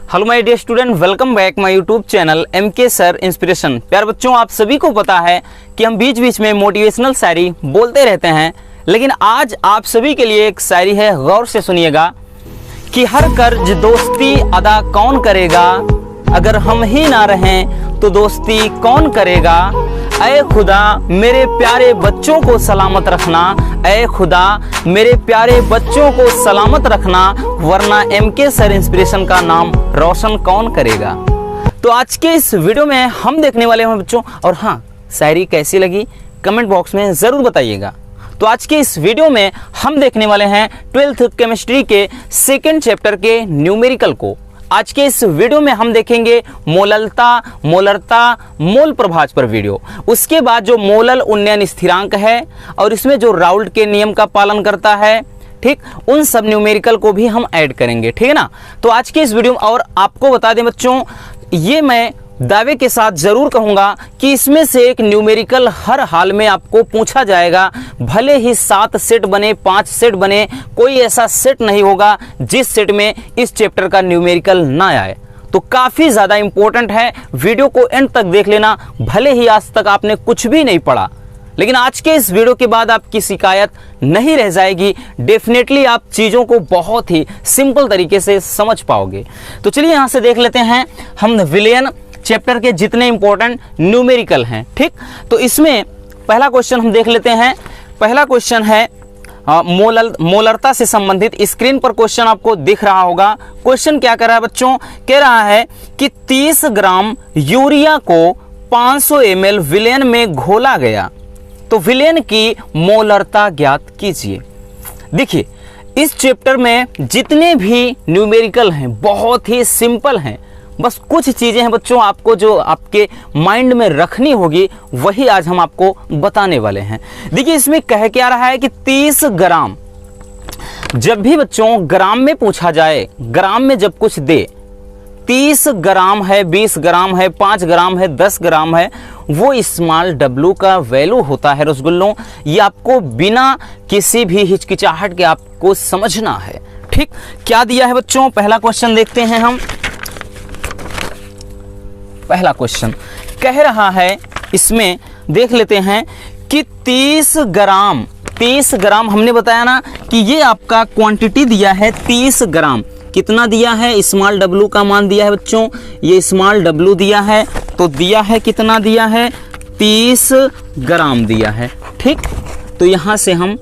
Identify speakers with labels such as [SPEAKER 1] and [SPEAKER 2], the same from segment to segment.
[SPEAKER 1] Hello my dear student, welcome back my YouTube channel MK sir inspiration. प्यार बच्चों, आप सभी को पता है कि हम बीच बीच में मोटिवेशनल शायरी बोलते रहते हैं, लेकिन आज आप सभी के लिए एक शायरी है, गौर से सुनिएगा कि हर कर्ज दोस्ती अदा कौन करेगा, अगर हम ही ना रहें तो दोस्ती कौन करेगा। ऐ खुदा मेरे प्यारे बच्चों को सलामत रखना, ऐ खुदा मेरे प्यारे बच्चों को सलामत रखना, वरना MK सर इंस्पिरेशन का नाम रोशन कौन करेगा। तो आज के इस वीडियो में हम देखने वाले हैं बच्चों, और हाँ, शायरी कैसी लगी कमेंट बॉक्स में ज़रूर बताइएगा। तो आज के इस वीडियो में हम देखने वाले हैं 12th केमिस्ट्री के सेकेंड चैप्टर के न्यूमेरिकल को। आज के इस वीडियो में हम देखेंगे मोललता, मोलरता, मोल प्रभाज पर वीडियो। उसके बाद जो मोलल उन्नयन स्थिरांक है और इसमें जो राउल्ट के नियम का पालन करता है, ठीक, उन सब न्यूमेरिकल को भी हम ऐड करेंगे, ठीक है ना। तो आज के इस वीडियो में, और आपको बता दें बच्चों, ये मैं दावे के साथ जरूर कहूंगा कि इसमें से एक न्यूमेरिकल हर हाल में आपको पूछा जाएगा। भले ही 7 सेट बने, 5 सेट बने, कोई ऐसा सेट नहीं होगा जिस सेट में इस चैप्टर का न्यूमेरिकल ना आए। तो काफी ज्यादा इंपॉर्टेंट है, वीडियो को एंड तक देख लेना। भले ही आज तक आपने कुछ भी नहीं पढ़ा, लेकिन आज के इस वीडियो के बाद आपकी शिकायत नहीं रह जाएगी। डेफिनेटली आप चीज़ों को बहुत ही सिंपल तरीके से समझ पाओगे। तो चलिए यहाँ से देख लेते हैं हम विलियन चैप्टर के जितने इंपॉर्टेंट न्यूमेरिकल हैं, ठीक। तो इसमें पहला क्वेश्चन हम देख लेते हैं। पहला क्वेश्चन है मोलरता से संबंधित। स्क्रीन पर क्वेश्चन आपको दिख रहा होगा। क्वेश्चन क्या कर रहा है बच्चों? कह रहा है कि 30 ग्राम यूरिया को 500 ml विलेन में घोला गया, तो विलेन की मोलरता ज्ञात कीजिए। देखिए, इस चैप्टर में जितने भी न्यूमेरिकल हैं बहुत ही सिंपल हैं। बस कुछ चीजें हैं बच्चों, आपको जो आपके माइंड में रखनी होगी वही आज हम आपको बताने वाले हैं। देखिए, इसमें कह क्या रहा है कि 30 ग्राम, जब भी बच्चों ग्राम में पूछा जाए, ग्राम में जब कुछ दे, 30 ग्राम है, 20 ग्राम है, 5 ग्राम है, 10 ग्राम है, वो स्मॉल w का वैल्यू होता है रसगुल्लों। ये आपको बिना किसी भी हिचकिचाहट के आपको समझना है, ठीक। क्या दिया है बच्चों? पहला क्वेश्चन देखते हैं हम। पहला क्वेश्चन कह रहा है, इसमें देख लेते हैं कि 30 ग्राम हमने बताया ना कि ये आपका क्वांटिटी दिया है 30 ग्राम। कितना दिया है? स्मॉल w का मान दिया है बच्चों, ये स्मॉल w दिया है, तो दिया है कितना दिया है? 30 ग्राम दिया है, ठीक। तो यहां से हम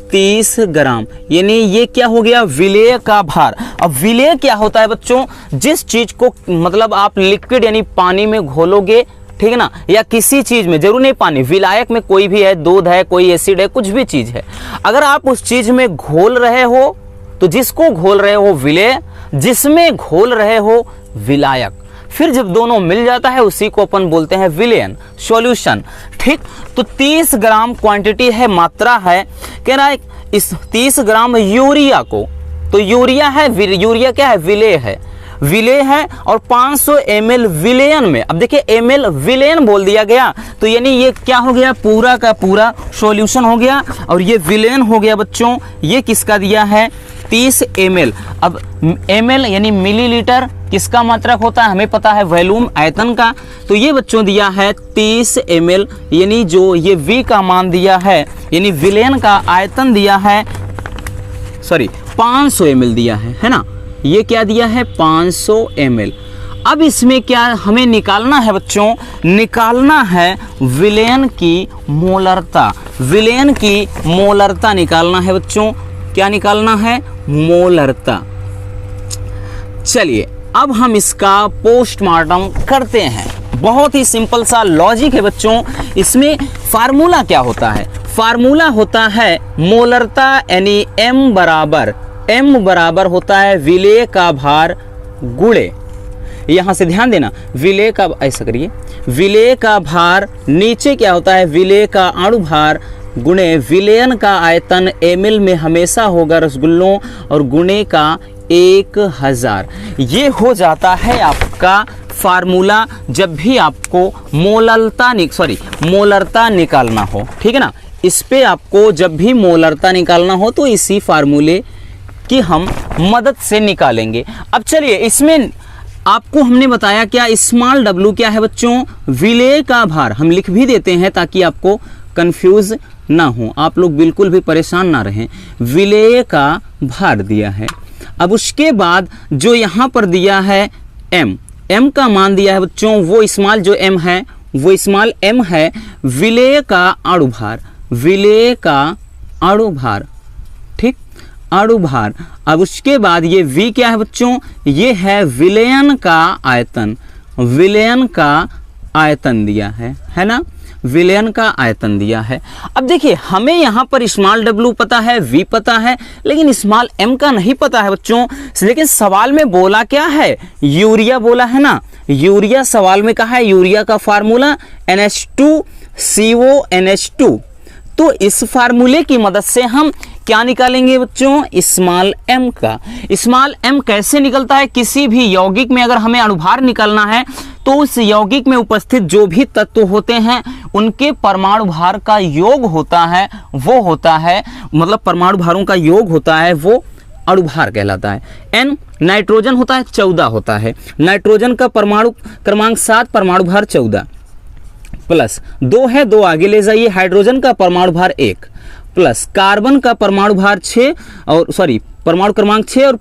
[SPEAKER 1] 30 ग्राम, यानी ये क्या हो गया? विलेय का भार। अब विलेय क्या होता है बच्चों? जिस चीज को मतलब आप लिक्विड यानी पानी में घोलोगे, ठीक है ना, या किसी चीज में, जरूर नहीं पानी, विलायक में कोई भी है, दूध है, कोई एसिड है, कुछ भी चीज है, अगर आप उस चीज में घोल रहे हो तो जिसको घोल रहे हो विलेय, जिसमें घोल रहे हो विलायक। फिर जब दोनों मिल जाता है उसी को अपन बोलते हैं विलेयन, सॉल्यूशन, ठीक। तो 30 ग्राम क्वांटिटी है, मात्रा है। कह रहा है इस 30 ग्राम यूरिया को, तो यूरिया है, यूरिया क्या है? विलेय है, विलेय है, और 500 ml विलेयन में। अब देखिए ml विलेयन बोल दिया गया, तो यानी ये क्या हो गया? पूरा का पूरा सॉल्यूशन हो गया, और ये विलेयन हो गया बच्चों। ये किसका दिया है? 30 ml। अब ml यानी मिलीलीटर किसका मात्रक होता है? हमें पता है, वॉल्यूम, आयतन का। तो ये बच्चों दिया है 30 ml, यानी जो ये V का मान दिया है, यानी विलेयन का आयतन दिया है, सॉरी 500 ml दिया है ना। ये क्या दिया है? 500 ml। अब इसमें क्या हमें निकालना है बच्चों? निकालना है विलेयन की मोलरता। विलेयन की मोलरता निकालना है बच्चों। क्या निकालना है? मोलरता। चलिए, अब हम इसका पोस्टमार्टम करते हैं। बहुत ही सिंपल सा लॉजिक है बच्चों। इसमें फार्मूला क्या होता है? फार्मूला होता है मोलरता, यानी m बराबर होता है विलेय का भार गुणे, यहां से ध्यान देना, विलेय का, ऐसा करिए, विलेय का भार, नीचे क्या होता है? विलेय का अणु भार गुणे विलेयन का आयतन ml में हमेशा होगा रसगुल्लों, और गुणे का 1000। ये हो जाता है आपका फार्मूला जब भी आपको मोलरता निकालना हो, ठीक है ना। इस पे आपको जब भी मोलरता निकालना हो तो इसी फार्मूले की हम मदद से निकालेंगे। अब चलिए, इसमें आपको हमने बताया क्या, स्मॉल w क्या है बच्चों, विलेय का भार। हम लिख भी देते हैं ताकि आपको कंफ्यूज ना हो, आप लोग बिल्कुल भी परेशान ना रहें। विलेय का भार दिया है। अब उसके बाद जो यहाँ पर दिया है m का मान दिया है बच्चों, वो स्मॉल जो m है वो स्मॉल m है विलेय का अणुभार, विलेय का अणुभार, ठीक, अणुभार। अब उसके बाद ये v क्या है बच्चों, ये है विलयन का आयतन, विलयन का आयतन दिया है ना, विलयन का आयतन दिया है। अब देखिए हमें यहाँ पर स्मॉल w पता है, v पता है, लेकिन स्मॉल m का नहीं पता है बच्चों। लेकिन सवाल में बोला क्या है, यूरिया बोला है ना, यूरिया सवाल में कहा है, यूरिया का फार्मूला NH2CO NH2। तो इस फार्मूले की मदद से हम क्या निकालेंगे बच्चों, स्मॉल m का। स्मॉल m कैसे निकलता है, किसी भी यौगिक में अगर हमें अणुभार निकालना है तो उस यौगिक में उपस्थित जो भी तत्व होते हैं उनके परमाणु भार का योग होता है, वो होता है, मतलब परमाणु भारों का योग होता है, वो अणुभार कहलाता है। n नाइट्रोजन होता है 14 होता है, नाइट्रोजन का परमाणु क्रमांक 7, परमाणु भार 14 प्लस 2 है, 2 आगे ले जाइए, हाइड्रोजन का परमाणु भार 1 प्लस कार्बन का परमाणु भार 6 और सॉरी परमाणु क्रमांक 6 और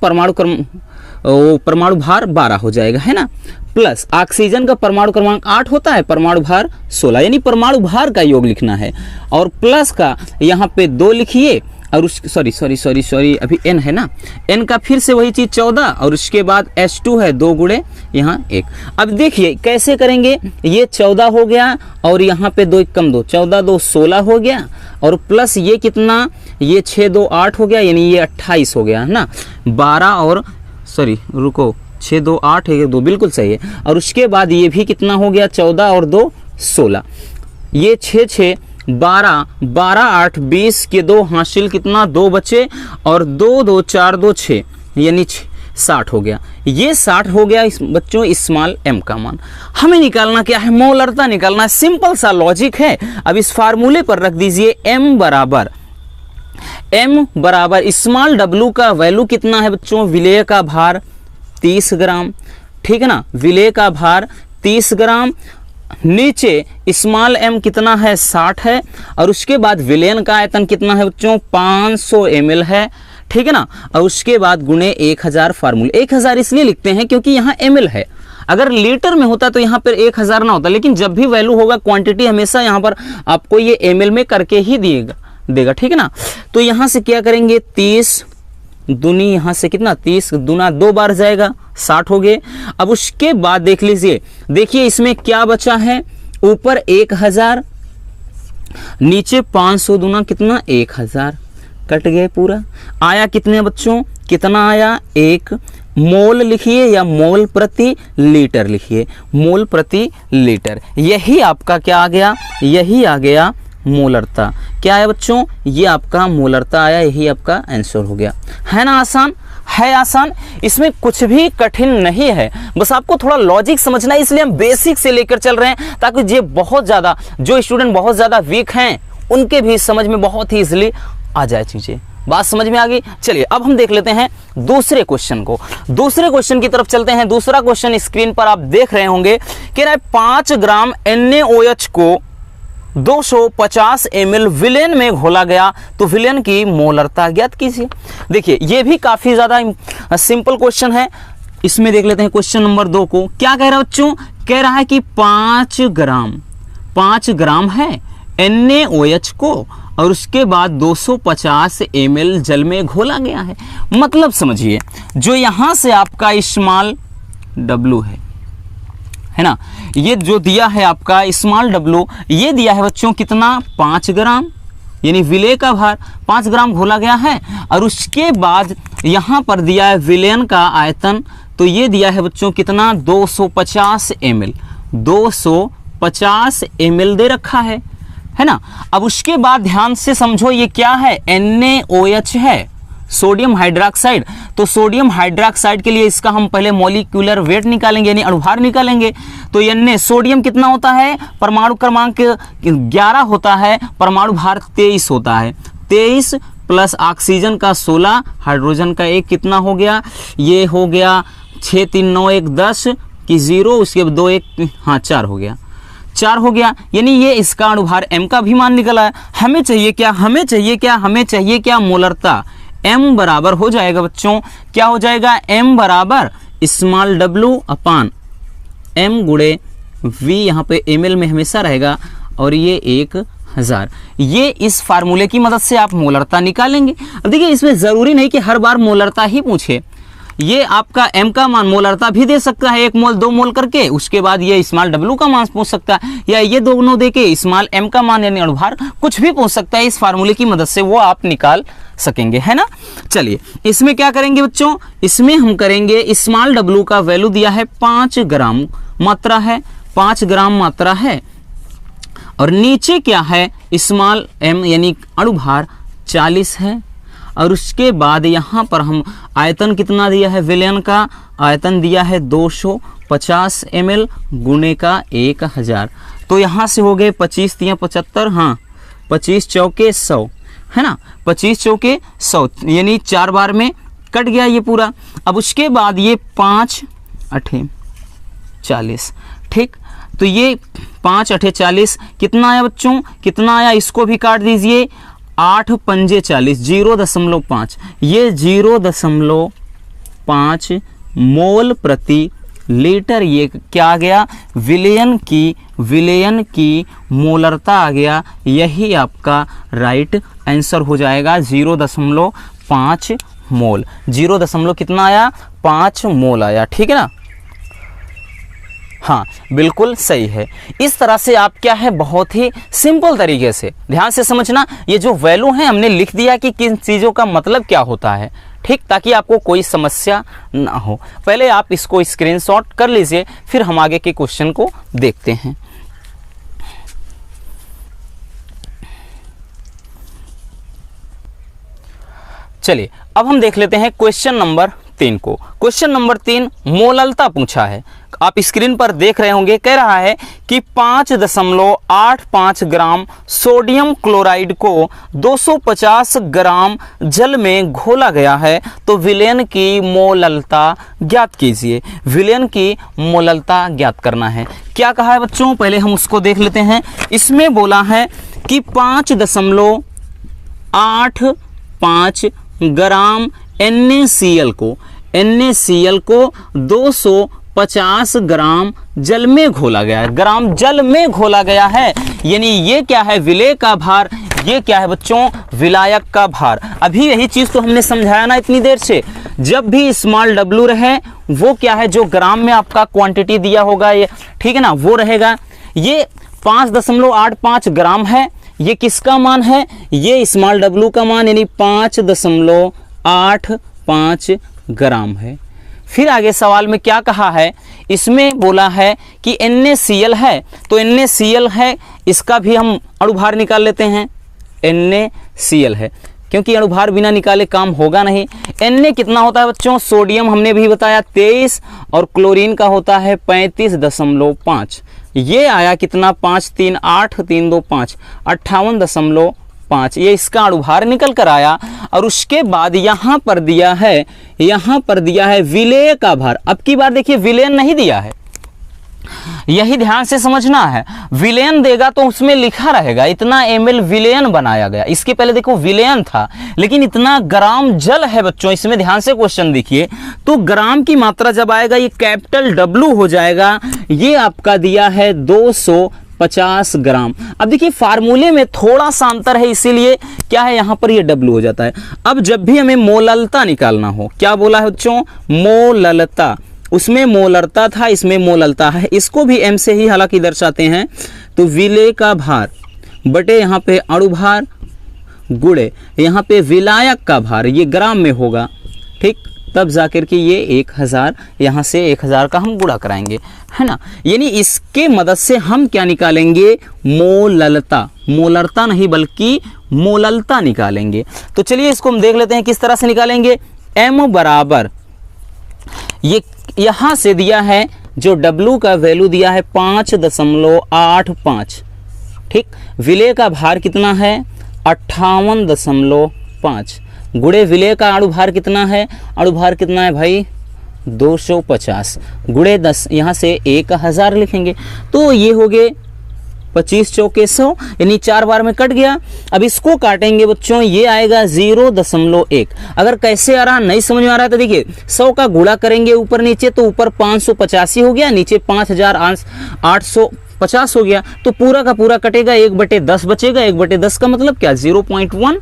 [SPEAKER 1] परमाणु भार 12 हो जाएगा, है ना, प्लस ऑक्सीजन का परमाणु क्रमांक 8 होता है, परमाणु भार 16, यानी परमाणु भार का योग लिखना है। और प्लस का यहाँ पे 2 लिखिए और उस सॉरी अभी n है ना, n का फिर से वही चीज 14 और उसके बाद H2 है 2 गुणे यहाँ 1। अब देखिए कैसे करेंगे, ये 14 हो गया और यहाँ पे 2 कम 2, 14 2 16 हो गया और प्लस ये कितना, ये 6 2 8 हो गया, यानी ये 28 हो गया, है ना, 12 और सॉरी रुको 6 2 8 है 2, बिल्कुल सही है। और उसके बाद ये भी कितना हो गया, 14 और 2 16, ये 6 6 12 12 8 20 के 2 हासिल कितना, 2 बचे और 2 2 4 2 6 यानी 60 हो गया। ये 60 हो गया बच्चों स्मॉल m का मान। हमें निकालना क्या है, मोलरता निकालना है, सिंपल सा लॉजिक है। अब इस फार्मूले पर रख दीजिए m बराबर स्मॉल w का वैल्यू कितना है बच्चों, विलेय का भार 30 ग्राम, ठीक है ना, विलेय का भार 30 ग्राम, नीचे स्मॉल m कितना है 60 है और उसके बाद विलयन का आयतन कितना है बच्चों 500 ml है, ठीक है ना, और उसके बाद गुणे 1000 फार्मूले। 1000 इसलिए लिखते हैं क्योंकि यहाँ ml है, अगर लीटर में होता तो यहाँ पर 1000 ना होता, लेकिन जब भी वैल्यू होगा क्वांटिटी हमेशा यहाँ पर आपको ये ml में करके ही देगा, ठीक है ना। तो यहाँ से क्या करेंगे, 30 दूनी यहाँ से कितना 30 दूना 2 बार जाएगा 60 हो गए। अब उसके बाद देख लीजिए, देखिए इसमें क्या बचा है, ऊपर 1000 नीचे 500 दूना कितना 1000, कट गए पूरा। आया कितने बच्चों, कितना आया 1 मोल लिखिए या मोल प्रति लीटर लिखिए, मोल प्रति लीटर। यही आपका क्या आ गया, यही आ गया मोलरता। क्या है बच्चों, ये आपका मोलरता आया, यही आपका आंसर हो गया। है ना आसान, है आसान, इसमें कुछ भी कठिन नहीं है, बस आपको थोड़ा लॉजिक समझना है, इसलिए हम बेसिक से लेकर चल रहे हैं ताकि ये बहुत ज़्यादा जो स्टूडेंट बहुत ज़्यादा वीक हैं उनके भी समझ में बहुत ही ईजिली आ जाए चीज़ें। बात समझ में आ गई। चलिए अब हम देख लेते हैं दूसरे क्वेश्चन को, दूसरे क्वेश्चन की तरफ चलते हैं। दूसरा क्वेश्चन स्क्रीन पर आप देख रहे होंगे, कह रहा है 5 ग्राम NaOH को 250 ml विलेन में घोला गया तो विलेन की मोलरता ज्ञात कीजिए। देखिए ये भी काफी ज्यादा सिंपल क्वेश्चन है। इसमें देख लेते हैं क्वेश्चन नंबर 2 को। क्या कह रहा है बच्चों, कह रहा है कि 5 ग्राम है NaOH को और उसके बाद 250 ml जल में घोला गया है। मतलब समझिए, जो यहां से आपका स्मॉल w है ना, ये जो दिया है आपका स्मॉल w, ये दिया है बच्चों कितना 5 ग्राम, यानी विलेय का भार 5 ग्राम घोला गया है। और उसके बाद यहां पर दिया है विलयन का आयतन, तो ये दिया है बच्चों कितना 250 ml, 250 ml दे रखा है ना। अब उसके बाद ध्यान से समझो, ये क्या है NaOH है, सोडियम हाइड्रोक्साइड। तो सोडियम हाइड्रोक्साइड के लिए इसका हम पहले मॉलिक्यूलर वेट निकालेंगे, यानी अणुभार निकालेंगे। तो Na सोडियम कितना होता है, परमाणु क्रमांक 11 होता है, परमाणु भार 23 होता है, 23 प्लस ऑक्सीजन का 16, हाइड्रोजन का 1 कितना हो गया, ये हो गया 6 3 9 1 10 की 0, उसके बाद 2 1 हाँ 4 हो गया, 4 हो गया। यानी ये इसका अणुभार m का भी मान निकला है। हमें चाहिए क्या, हमें चाहिए क्या मोलरता। m बराबर हो जाएगा बच्चों, क्या हो जाएगा, m बराबर स्मॉल w अपान m गुणे v, यहाँ पे ml में हमेशा रहेगा, और ये 1000। ये इस फार्मूले की मदद से आप मोलरता निकालेंगे। अब देखिए इसमें ज़रूरी नहीं कि हर बार मोलरता ही पूछे, ये आपका m का मान मोलरता भी दे सकता है 1 मोल 2 मोल करके, उसके बाद ये स्मॉल w का मान पूछ सकता है, या ये दोनों दे के स्मॉल m का मान यानी अणुभार कुछ भी पूछ सकता है। इस फार्मूले की मदद से वो आप निकाल सकेंगे, है ना। चलिए इसमें क्या करेंगे बच्चों, इसमें हम करेंगे स्मॉल w का वैल्यू दिया है 5 ग्राम मात्रा है, 5 ग्राम मात्रा है, और नीचे क्या है स्मॉल m यानी अणुभार 40 है, और उसके बाद यहाँ पर हम आयतन कितना दिया है, विलयन का आयतन दिया है 250 ml गुणे का 1000। तो यहाँ से हो गए 25 तियाँ 75, हाँ 25 चौके 100, है ना, 25 चौके 100, यानी 4 बार में कट गया ये पूरा। अब उसके बाद ये 5 8 40, ठीक, तो ये 5 8 40 कितना आया बच्चों, कितना आया, इसको भी काट दीजिए, 8 पंजे 40, 0.5, ये 0.5 मोल प्रति लीटर, ये क्या आ गया, विलयन की मोलरता आ गया। यही आपका राइट आंसर हो जाएगा, 0.5 मोल, 0 कितना आया, 5 मोल आया, ठीक है ना। हाँ बिल्कुल सही है। इस तरह से आप क्या है, बहुत ही सिंपल तरीके से ध्यान से समझना, ये जो वैल्यू है हमने लिख दिया कि किन चीज़ों का मतलब क्या होता है, ठीक, ताकि आपको कोई समस्या ना हो। पहले आप इसको स्क्रीनशॉट कर लीजिए, फिर हम आगे के क्वेश्चन को देखते हैं। चलिए अब हम देख लेते हैं क्वेश्चन नंबर 3 को। क्वेश्चन नंबर 3 मोललता पूछा है, आप स्क्रीन पर देख रहे होंगे, कह रहा है कि 5.85 ग्राम सोडियम क्लोराइड को 250 ग्राम जल में घोला गया है, तो विलयन की मोललता ज्ञात कीजिए। विलयन की मोललता ज्ञात करना है। क्या कहा है बच्चों, पहले हम उसको देख लेते हैं। इसमें बोला है कि 5.85 ग्राम NaCl को 250 ग्राम जल में घोला गया है, ग्राम जल में घोला गया है, यानी ये क्या है, विलेय का भार, ये क्या है बच्चों, विलायक का भार। अभी यही चीज तो हमने समझाया ना इतनी देर से, जब भी स्मॉल w रहे वो क्या है, जो ग्राम में आपका क्वांटिटी दिया होगा ये, ठीक है ना, वो रहेगा। ये 5.85 ग्राम है, ये किसका मान है, ये स्मॉल w का मान, यानी 5.85 ग्राम है। फिर आगे सवाल में क्या कहा है, इसमें बोला है कि NaCl है, तो NaCl है, इसका भी हम अणुभार निकाल लेते हैं। NaCl है, क्योंकि अणुभार बिना निकाले काम होगा नहीं। Na कितना होता है बच्चों, सोडियम हमने भी बताया 23, और क्लोरीन का होता है 35.5। ये आया कितना, 5 3 8 3 2 5, 58.5, ये इसका अणुभार निकल कर आया। और उसके बाद यहाँ पर दिया है विलेय का भार। अब की बार देखिए विलेयन नहीं दिया है, यही ध्यान से समझना है। विलेयन देगा तो उसमें लिखा रहेगा इतना ml विलेयन बनाया गया, इसके पहले देखो विलेयन था, लेकिन इतना ग्राम जल है बच्चों, इसमें ध्यान से क्वेश्चन देखिए, तो ग्राम की मात्रा जब आएगा ये कैपिटल W हो जाएगा। ये आपका दिया है 250 ग्राम। अब देखिए फार्मूले में थोड़ा सा अंतर है, इसीलिए क्या है, यहाँ पर ये W हो जाता है। अब जब भी हमें मोललता निकालना हो, क्या बोला है बच्चों, मोललता, उसमें मोलरता था, इसमें मोललता है, इसको भी m से ही हालांकि दर्शाते हैं। तो विलेय का भार बटे यहाँ पे अणुभार गुणे यहाँ पे विलायक का भार, ये ग्राम में होगा, ठीक, तब जाकर के ये 1000, यहाँ से 1000 का हम गुणा कराएंगे, है ना। यानी इसके मदद से हम क्या निकालेंगे, मोललता, मोलरता नहीं बल्कि मोललता निकालेंगे। तो चलिए इसको हम देख लेते हैं किस तरह से निकालेंगे। m बराबर, ये यहाँ से दिया है जो W का वैल्यू दिया है 5.85, ठीक, विलेय का भार कितना है 58.5, गुणे विलेय का अणुभार कितना है, अणुभार कितना है भाई 250 गुणे 10, यहाँ से 1000 लिखेंगे। तो ये हो गए 25 चौके 100, यानी 4 बार में कट गया। अब इसको काटेंगे बच्चों, ये आएगा 0.1। अगर कैसे आ रहा नहीं समझ में आ रहा है तो देखिए 100 का गुणा करेंगे ऊपर नीचे, तो ऊपर 585 हो गया, नीचे 5850 हो गया। तो पूरा का पूरा कटेगा, 1/10 बचेगा। 1/10 का मतलब क्या, 0.1।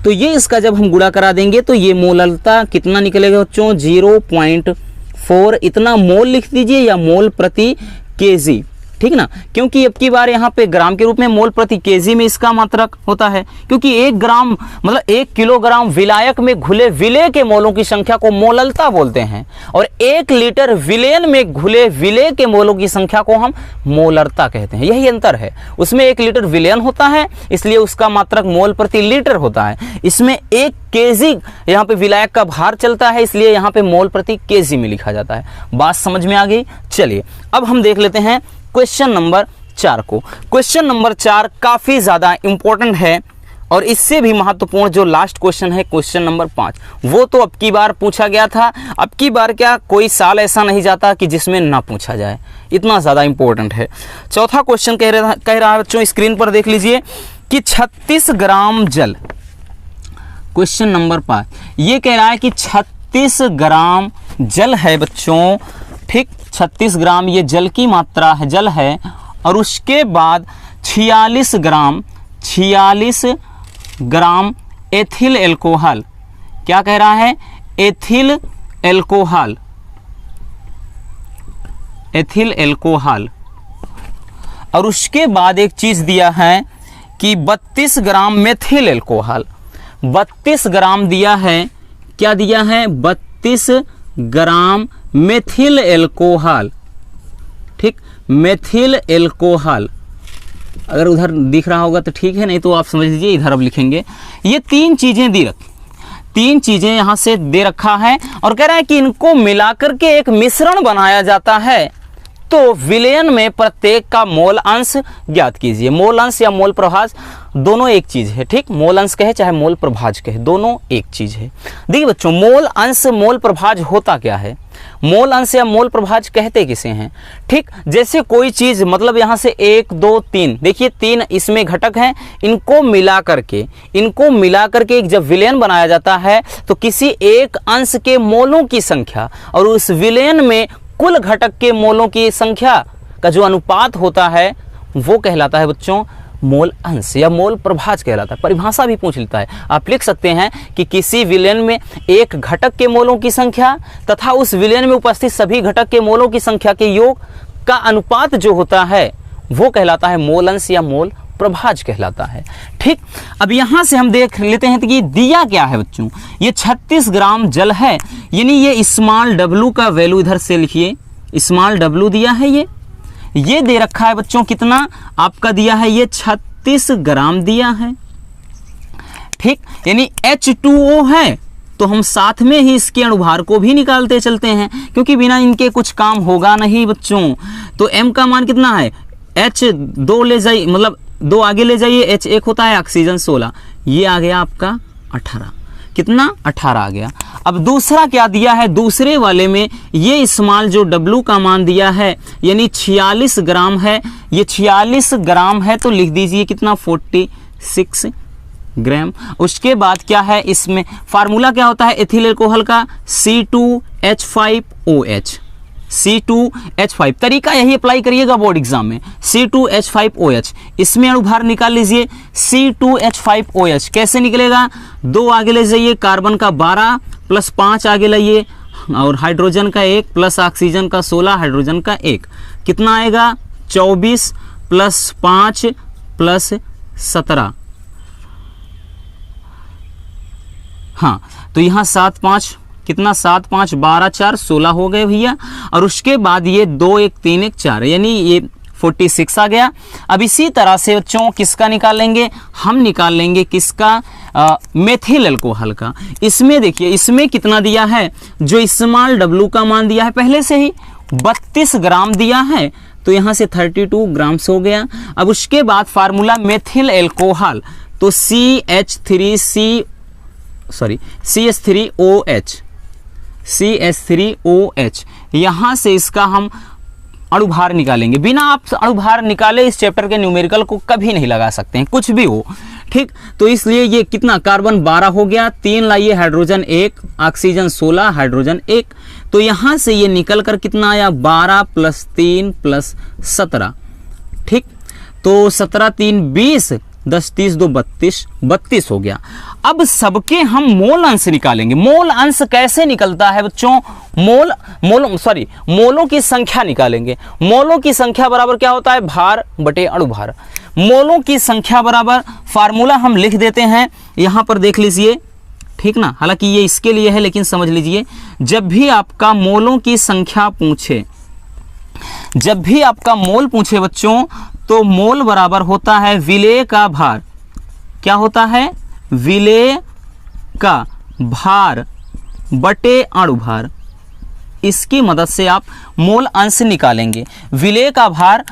[SPEAKER 1] तो ये इसका जब हम गुणा करा देंगे तो ये मोललता कितना निकलेगा बच्चों, 0.4। इतना मोल लिख दीजिए या मोल प्रति केजी, ठीक ना, क्योंकि अब की बार यहाँ पे ग्राम के रूप में, मोल प्रति केजी में इसका मात्रक होता है, क्योंकि 1 ग्राम मतलब 1 किलोग्राम विलायक में घुले विलेय के मोलों की संख्या को मोललता बोलते हैं, और 1 लीटर विलेयन में घुले विलेय के मोलों की संख्या को हम मोलरता कहते हैं। यही अंतर है, उसमें 1 लीटर विलेयन होता है इसलिए उसका मात्रक मोल प्रति लीटर होता है, इसमें 1 केजी यहाँ पे विलायक का भार चलता है इसलिए यहाँ पे मोल प्रति केजी में लिखा जाता है। बात समझ में आ गई। चलिए अब हम देख लेते हैं क्वेश्चन नंबर 4 को। क्वेश्चन नंबर 4 काफी ज्यादा इंपॉर्टेंट है, और इससे भी महत्वपूर्ण जो लास्ट क्वेश्चन है क्वेश्चन नंबर 5, वो तो अब की बार पूछा गया था। अब की बार क्या कोई साल ऐसा नहीं जाता कि जिसमें ना पूछा जाए, इतना ज्यादा इंपॉर्टेंट है। चौथा क्वेश्चन कह रहा है बच्चों, स्क्रीन पर देख लीजिए कि 36 ग्राम जल, क्वेश्चन नंबर 5 ये कह रहा है कि 36 ग्राम जल है बच्चों, ठीक, 36 ग्राम ये जल की मात्रा है, जल है, और उसके बाद 46 ग्राम एथिल एल्कोहल, क्या कह रहा है, एथिल एल्कोहल, एथिल एल्कोहल, और उसके बाद एक चीज दिया है कि 32 ग्राम मेथिल एल्कोहल, 32 ग्राम दिया है, क्या दिया है, 32 ग्राम मेथिल एल्कोहल, ठीक, मेथिल एल्कोहल। अगर उधर दिख रहा होगा तो ठीक है, नहीं तो आप समझ लीजिए इधर अब लिखेंगे। ये 3 चीजें तीन चीजें यहां से दे रखा है, और कह रहा है कि इनको मिलाकर के एक मिश्रण बनाया जाता है, तो विलयन में प्रत्येक का मोल अंश ज्ञात कीजिए। मोल अंश या मोल प्रभाज दोनों एक चीज है, ठीक, मोल अंश कहे चाहे मोल प्रभाज कहे, दोनों एक चीज है। देखिए बच्चों, मोल अंश मोल प्रभाज होता क्या है, मोल अंश या मोल प्रभाज कहते किसे हैं, ठीक, जैसे कोई चीज मतलब यहां से 1 2 3, देखिए 3 इसमें घटक हैं, इनको मिला करके एक जब विलयन बनाया जाता है तो किसी एक अंश के मोलों की संख्या और उस विलयन में कुल घटक के मोलों की संख्या का जो अनुपात होता है वो कहलाता है बच्चों मोल अंश या मोल प्रभाज कहलाता है। परिभाषा भी पूछ लेता है, आप लिख सकते हैं कि किसी विलयन में एक घटक के मोलों की संख्या तथा उस विलयन में उपस्थित सभी घटक के मोलों की संख्या के योग का अनुपात जो होता है वो कहलाता है मोल अंश या मोल प्रभाज कहलाता है, ठीक। अब यहां से हम देख लेते हैं कि दिया क्या है बच्चों, ये 36 ग्राम जल है, यानी ये स्मॉल w का वैल्यू इधर से लिखिए, स्मॉल w दिया है, ये दे रखा है बच्चों, कितना आपका दिया है, ये 36 ग्राम दिया है, ठीक, यानी H2O है तो हम साथ में ही इसके अणुभार को भी निकालते चलते हैं, क्योंकि बिना इनके कुछ काम होगा नहीं बच्चों। तो M का मान कितना है, H2 ले जाइए, मतलब 2 आगे ले जाइए, H1 होता है ऑक्सीजन 16, ये आ गया आपका 18, कितना 18 आ गया। अब दूसरा क्या दिया है, दूसरे वाले में ये स्मॉल जो W का मान दिया है यानी 46 ग्राम है, ये 46 ग्राम है तो लिख दीजिए कितना 46 ग्राम। उसके बाद क्या है, इसमें फार्मूला क्या होता है एथिल एल्कोहल का, C2H5OH, C2H5, तरीका यही अप्लाई करिएगा बोर्ड एग्जाम में, C2H5OH, इसमें अणुभार निकाल लीजिए C2H5OH, कैसे निकलेगा, 2 आगे ले जाइए, कार्बन का 12 प्लस 5 आगे लाइए, और हाइड्रोजन का 1 प्लस ऑक्सीजन का 16, हाइड्रोजन का 1, कितना आएगा 24 प्लस 5 प्लस 17, हाँ, तो यहाँ 7 5 कितना 7 5 12 4 16 हो गए भैया। और उसके बाद ये 2 1 3 1 4 यानी ये 46 आ गया। अब इसी तरह से बच्चों किसका निकाल लेंगे, हम निकाल लेंगे किसका, मेथिल अल्कोहल का। इसमें देखिए इसमें कितना दिया है, जो स्मॉल W का मान दिया है पहले से ही 32 ग्राम दिया है, तो यहाँ से 32 ग्राम्स हो गया। अब उसके बाद फार्मूला मेथिल अल्कोहल, तो CH3OH, CH3OH। यहाँ से इसका हम अणुभार निकालेंगे। बिना आप अणुभार निकाले इस चैप्टर के न्यूमेरिकल को कभी नहीं लगा सकते हैं, कुछ भी हो, ठीक। तो इसलिए ये कितना, कार्बन 12 हो गया, 3 लाइए हाइड्रोजन 1, ऑक्सीजन 16, हाइड्रोजन 1। तो यहाँ से ये निकल कर कितना आया, 12 + 3 + 17, ठीक। तो 17 3 20, 10 30 2 32, 32 हो गया। अब सबके हम मोल अंश निकालेंगे। मोल अंश कैसे निकलता है बच्चों, मोलों की संख्या निकालेंगे। मोलों की संख्या बराबर क्या होता है, भार बटे अणुभार। मोलों की संख्या बराबर, फार्मूला हम लिख देते हैं, यहां पर देख लीजिए, ठीक ना। हालांकि ये इसके लिए है, लेकिन समझ लीजिए, जब भी आपका मोलों की संख्या पूछे, जब भी आपका मोल पूछे बच्चों, तो मोल बराबर होता है विलेय का भार। क्या होता है, विलेय का भार बटे अणुभार। इसकी मदद से आप मोल अंश निकालेंगे, विलेय का भार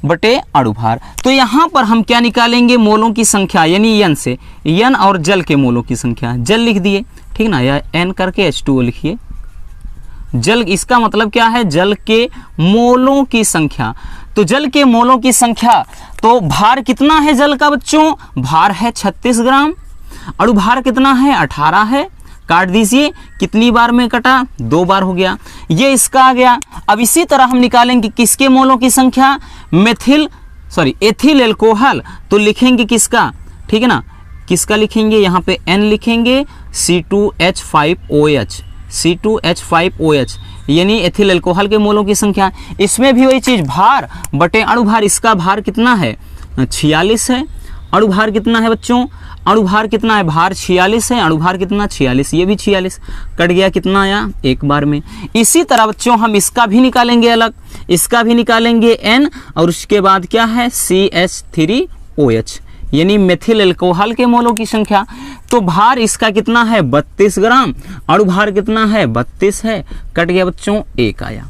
[SPEAKER 1] बटे अणुभार। तो यहां पर हम क्या निकालेंगे, मोलों की संख्या, यानी n से, n और जल के मोलों की संख्या। जल लिख दिए, ठीक ना, या n करके H2O लिखिए। जल, इसका मतलब क्या है, जल के मोलों की संख्या। तो जल के मोलों की संख्या, तो भार कितना है जल का बच्चों, भार है 36 ग्राम। अणुभार कितना है, 18 है। काट दीजिए, कितनी बार में कटा, 2 बार हो गया, ये इसका आ गया। अब इसी तरह हम निकालेंगे किसके मोलों की संख्या, एथिल एल्कोहल। तो लिखेंगे किसका, ठीक है ना, किसका लिखेंगे, यहाँ पे N लिखेंगे, C2H5OH, C2H5OH, यानी एथिल अल्कोहल के मोलों की संख्या। इसमें भी वही चीज, भार बटे अणुभार। इसका भार कितना है, 46 है। अणुभार कितना है बच्चों, अणुभार कितना है, भार 46 है, अणुभार कितना 46, ये भी 46, कट गया, कितना आया, एक बार में। इसी तरह बच्चों हम इसका भी निकालेंगे अलग, इसका भी निकालेंगे N, और उसके बाद क्या है, CH3OH, यानी मेथिल अल्कोहल के मोलों की संख्या। तो भार इसका कितना है, 32 ग्राम, अणुभार कितना है, 32 है, कट गया बच्चों, एक आया।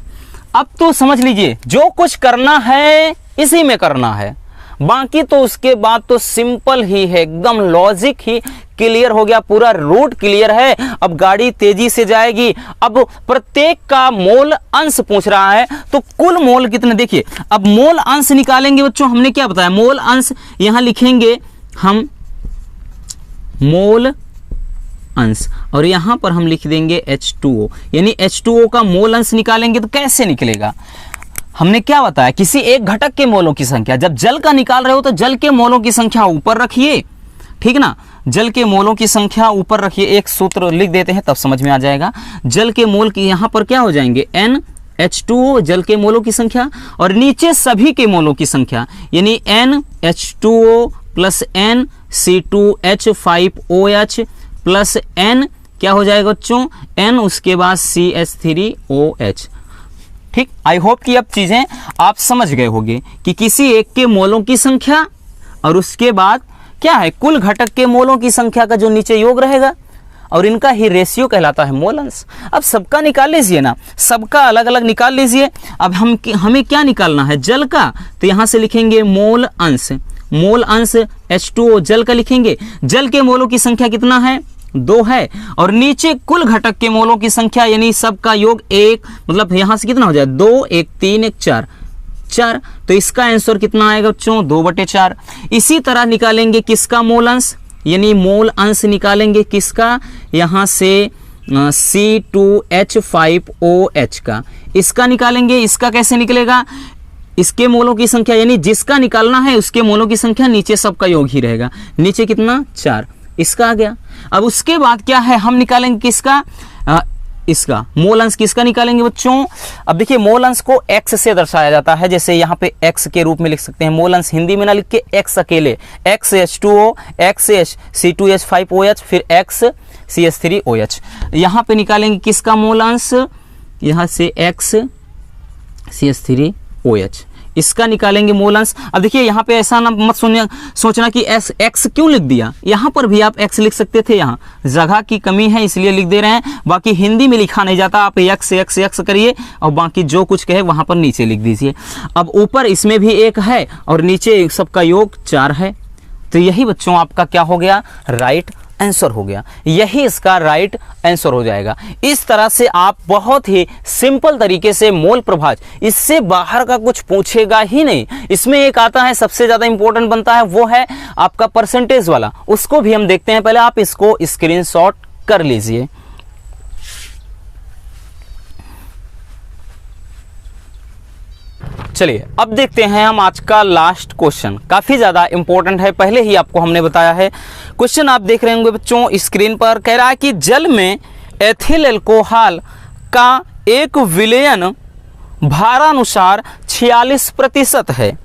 [SPEAKER 1] अब तो समझ लीजिए, जो कुछ करना है इसी में करना है, बाकी तो उसके बाद तो सिंपल ही है, एकदम लॉजिक ही क्लियर हो गया, पूरा रूट क्लियर है। अब गाड़ी तेजी से जाएगी। अब प्रत्येक का मोल अंश पूछ रहा है, तो कुल मोल कितने, देखिए अब मोल अंश निकालेंगे बच्चों। हमने क्या बताया, मोल अंश यहां लिखेंगे हम, मोल अंश, और यहां पर हम लिख देंगे H2O, यानी H2O का मोल अंश निकालेंगे। तो कैसे निकलेगा, हमने क्या बताया, किसी एक घटक के मोलों की संख्या, जब जल का निकाल रहे हो तो जल के मोलों की संख्या ऊपर रखिए, ठीक ना, जल के मोलों की संख्या ऊपर रखिए। एक सूत्र लिख देते हैं तब समझ में आ जाएगा। जल के मोल की यहां पर क्या हो जाएंगे, NH2O, जल के मोलों की संख्या, और नीचे सभी के मोलों की संख्या, यानी NH2O + N C2H5OH + N क्या हो जाएगा बच्चों, N, उसके बाद CH3OH, ठीक। आई होप कि अब चीजें आप समझ गए होंगे कि किसी एक के मोलों की संख्या, और उसके बाद क्या है, कुल घटक के मोलों की संख्या का जो नीचे योग रहेगा, और इनका ही रेशियो कहलाता है मोल अंश। अब सबका निकाल लीजिए ना, सबका अलग अलग निकाल लीजिए। अब हमें क्या निकालना है, जल का, तो यहां से लिखेंगे मोल अंश। मोल अंश H2O जल का लिखेंगे। जल के मोलों की संख्या कितना है, 2 है, और नीचे कुल घटक के मोलों की संख्या, यानी सबका योग 1, मतलब यहां से कितना हो जाए, 2 1 3 1 4, 4। तो इसका आंसर कितना आएगा बच्चों, 2/4। इसी तरह निकालेंगे किसका मोल अंश, यानी मोल अंश निकालेंगे किसका, यहां से C2H5OH का, इसका निकालेंगे। इसका कैसे निकलेगा, इसके मोलों की संख्या, यानी जिसका निकालना है उसके मोलों की संख्या, नीचे सबका योग ही रहेगा, नीचे कितना 4, इसका आ गया। अब उसके बाद क्या है, हम निकालेंगे किसका, इसका मोल अंश किसका निकालेंगे बच्चों। अब देखिए मोल अंश को x से दर्शाया जाता है, जैसे यहाँ पे x के रूप में लिख सकते हैं। मोल अंश हिंदी में ना लिख के x अकेले, x H2O, x C2H5OH, फिर x CH3OH, यहाँ पे निकालेंगे किसका मोल अंश, यहाँ से x CH3OH, इसका निकालेंगे मोल अंश। अब देखिए यहाँ पे ऐसा ना मत सोचना कि x क्यों लिख दिया, यहाँ पर भी आप x लिख सकते थे, यहाँ जगह की कमी है इसलिए लिख दे रहे हैं, बाकी हिंदी में लिखा नहीं जाता। आप x करिए और बाकी जो कुछ कहे वहां पर नीचे लिख दीजिए। अब ऊपर इसमें भी 1 है और नीचे सबका योग 4 है, तो यही बच्चों आपका क्या हो गया, राइट आंसर हो गया, यही इसका राइट आंसर हो जाएगा। इस तरह से आप बहुत ही सिंपल तरीके से मोल प्रभाज, इससे बाहर का कुछ पूछेगा ही नहीं। इसमें एक आता है सबसे ज्यादा इंपॉर्टेंट बनता है, वो है आपका परसेंटेज वाला, उसको भी हम देखते हैं। पहले आप इसको स्क्रीनशॉट कर लीजिए। चलिए अब देखते हैं हम आज का लास्ट क्वेश्चन, काफी ज्यादा इंपॉर्टेंट है, पहले ही आपको हमने बताया है। क्वेश्चन आप देख रहे होंगे बच्चों स्क्रीन पर, कह रहा है कि जल में एथिल अल्कोहल का एक विलयन भारानुसार 46% है,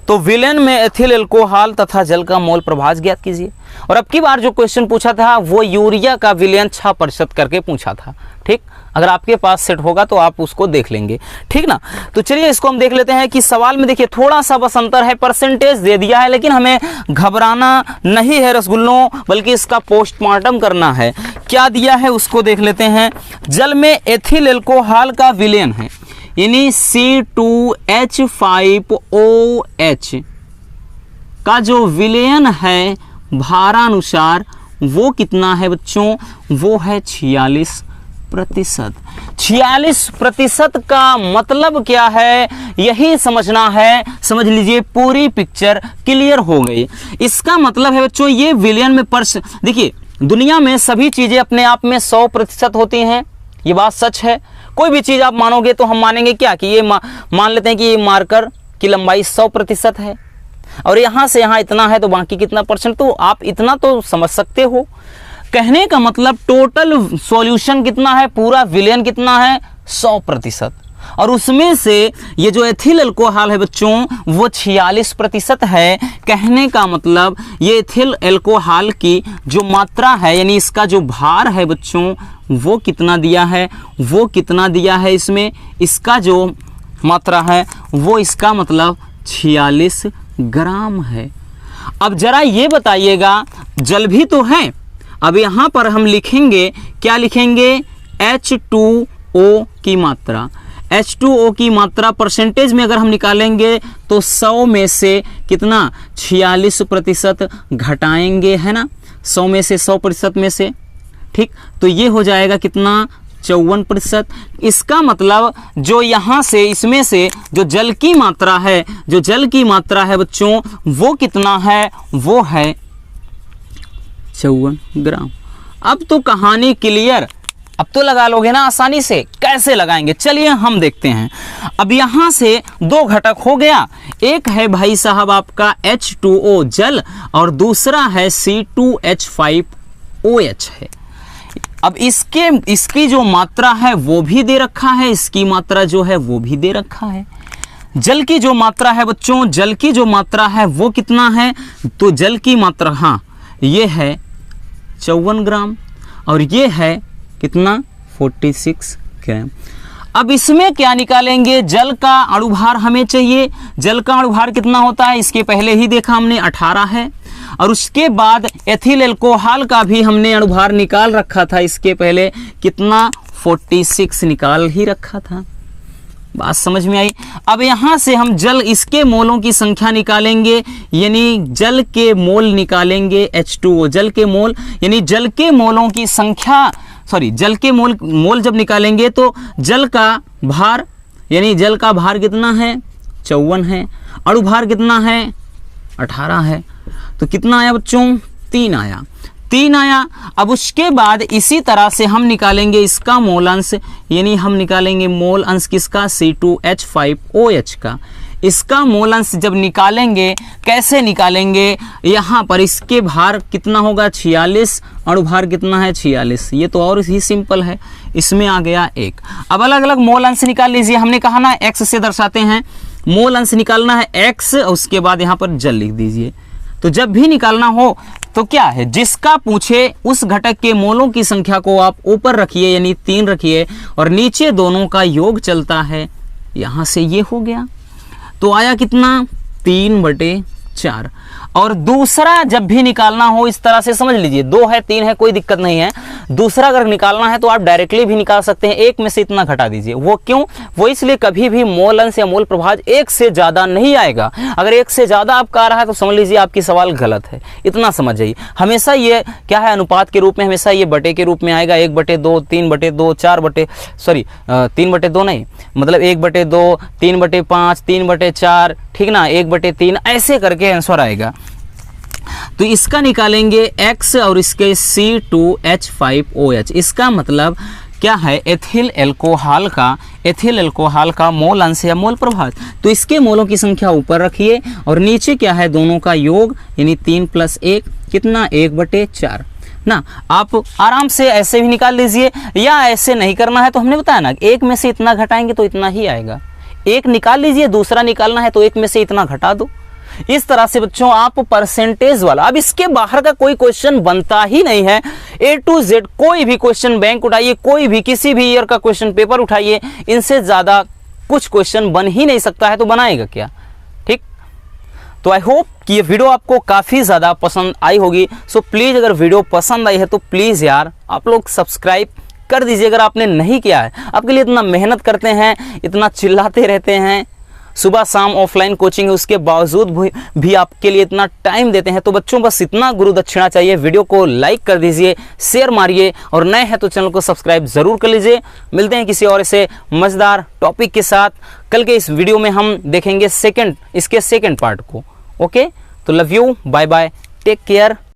[SPEAKER 1] तो विलयन में एथिल अल्कोहल तथा जल का मोल प्रभाज ज्ञात कीजिए। और अब की बार जो क्वेश्चन पूछा था वो यूरिया का विलयन 6% करके पूछा था। ठीक, अगर आपके पास सेट होगा तो आप उसको देख लेंगे, ठीक ना। तो चलिए इसको हम देख लेते हैं कि सवाल में देखिए थोड़ा सा बस अंतर है, परसेंटेज दे दिया है, लेकिन हमें घबराना नहीं है रसगुल्लों, बल्कि इसका पोस्टमार्टम करना है। क्या दिया है उसको देख लेते हैं। जल में एथिल अल्कोहल का विलयन है, यानी C2H5OH का जो विलयन है भारानुसार वो कितना है बच्चों, वो है 46%। 46% का मतलब क्या है, यही समझना है। समझ लीजिए पूरी पिक्चर क्लियर हो गई। इसका मतलब है बच्चों ये विलयन में देखिए दुनिया में सभी चीजें अपने आप में 100% होती हैं, ये बात सच है। कोई भी चीज आप मानोगे तो हम मानेंगे क्या कि ये मान लेते हैं कि ये मार्कर की लंबाई 100% है और यहां से यहां इतना है, तो बाकी कितना परसेंट, तो आप इतना तो समझ सकते हो। कहने का मतलब टोटल सॉल्यूशन कितना है, पूरा विलयन कितना है, 100%, और उसमें से ये जो एथिल अल्कोहल है बच्चों वो 46% है। कहने का मतलब ये एथिल अल्कोहल की जो मात्रा है, यानी इसका जो भार है बच्चों वो कितना दिया है, वो कितना दिया है इसमें, इसका जो मात्रा है वो इसका मतलब 46 ग्राम है। अब जरा ये बताइएगा, जल भी तो है। अब यहां पर हम लिखेंगे, क्या लिखेंगे, H2O की मात्रा। H2O की मात्रा परसेंटेज में अगर हम निकालेंगे तो 100 में से कितना, 46% घटाएंगे, है ना, 100 में से 100% में से, ठीक, तो ये हो जाएगा कितना, 54%। इसका मतलब जो यहाँ से इसमें से जो जल की मात्रा है, जो जल की मात्रा है बच्चों वो कितना है, वो है 54 ग्राम। अब तो कहानी क्लियर, अब तो लगा लोगे ना आसानी से। कैसे लगाएंगे चलिए हम देखते हैं। अब यहां से दो घटक हो गया, एक है भाई साहब आपका H2O जल और दूसरा है C2H5OH है। अब इसकी जो मात्रा है वो भी दे रखा है, इसकी मात्रा जो है वो भी दे रखा है। जल की जो मात्रा है बच्चों, जल की जो मात्रा है वो कितना है, तो जल की मात्रा, हाँ ये है 54 ग्राम और ये है कितना, 46 ग्राम। अब इसमें क्या निकालेंगे, जल का अणुभार हमें चाहिए। जल का अणुभार कितना होता है, इसके पहले ही देखा हमने 18 है, और उसके बाद एथिल अल्कोहल का भी हमने अणुभार निकाल रखा था, इसके पहले कितना, 46 निकाल ही रखा था। बात समझ में आई। अब यहां से हम जल, इसके मोलों की संख्या निकालेंगे, यानी जल के मोल निकालेंगे, H2O जल के मोल, यानी जल के मोलों की संख्या, सॉरी जल के मोल जब निकालेंगे तो जल का भार, यानी जल का भार कितना है, 54 है, अणुभार कितना है, 18 है, तो कितना आया बच्चों, 3 आया, 3 आया। अब उसके बाद इसी तरह से हम निकालेंगे इसका मोल अंश, यानी हम निकालेंगे मोल अंश किसका, C2H5OH का। इसका मोल अंश जब निकालेंगे, कैसे निकालेंगे, यहाँ पर इसके भार कितना होगा, 46, अणुभार कितना है, 46, ये तो और ही सिंपल है, इसमें आ गया 1। अब अलग अलग मोल अंश निकाल लीजिए, हमने कहा ना x से दर्शाते हैं, मोल अंश निकालना है x, उसके बाद यहाँ पर जल लिख दीजिए। तो जब भी निकालना हो तो क्या है, जिसका पूछे उस घटक के मोलों की संख्या को आप ऊपर रखिए, यानी 3 रखिए, और नीचे दोनों का योग चलता है, यहां से ये हो गया, तो आया कितना, 3/4। और दूसरा जब भी निकालना हो इस तरह से समझ लीजिए, 2 है 3 है कोई दिक्कत नहीं है, दूसरा अगर निकालना है तो आप डायरेक्टली भी निकाल सकते हैं, 1 में से इतना घटा दीजिए। वो क्यों? वो इसलिए कभी भी मोल अंश या मोल प्रभाज 1 से ज़्यादा नहीं आएगा। अगर 1 से ज़्यादा आपका आ रहा है तो समझ लीजिए आपकी सवाल गलत है, इतना समझ जाइए। हमेशा ये क्या है, अनुपात के रूप में, हमेशा ये बटे के रूप में आएगा, 1/2, 3/2, 3/2 नहीं, मतलब 1/2, 3/5, 3/4, ठीक ना, 1/3, ऐसे करके आंसर आएगा। तो इसका निकालेंगे X और इसके C2H5OH। इसका मतलब क्या है, एथिल एल्कोहल का मोल अंश या मोल प्रभाज। तो इसके मोलों की संख्या ऊपर रखिए और नीचे क्या है, दोनों का योग, यानी 3 + 1 कितना, 1/4 ना। आप आराम से ऐसे भी निकाल लीजिए, या ऐसे नहीं करना है तो हमने बताया ना, 1 में से इतना घटाएंगे तो इतना ही आएगा। 1 निकाल लीजिए, दूसरा निकालना है तो 1 में से इतना घटा दो। इस तरह से बच्चों आप परसेंटेज वाला, अब इसके बाहर का कोई क्वेश्चन बनता ही नहीं है। A to Z कोई भी क्वेश्चन बैंक उठाइए, कोई भी किसी भी ईयर का क्वेश्चन पेपर उठाइए, इनसे ज्यादा कुछ क्वेश्चन बन ही नहीं सकता है, तो बनाएगा क्या? ठीक, तो आई होप कि ये वीडियो आपको काफी ज्यादा पसंद आई होगी। सो प्लीज अगर वीडियो पसंद आई है तो प्लीज यार आप लोग सब्सक्राइब कर दीजिए अगर आपने नहीं किया है। आपके लिए इतना मेहनत करते हैं, इतना चिल्लाते रहते हैं, सुबह शाम ऑफलाइन कोचिंग है, उसके बावजूद भी आपके लिए इतना टाइम देते हैं। तो बच्चों बस इतना गुरु दक्षिणा चाहिए। वीडियो को लाइक कर दीजिए, शेयर मारिए, और नए हैं तो चैनल को सब्सक्राइब जरूर कर लीजिए। मिलते हैं किसी और ऐसे मजेदार टॉपिक के साथ। कल के इस वीडियो में हम देखेंगे इसके सेकंड पार्ट को। ओके, तो love you, bye bye, take care.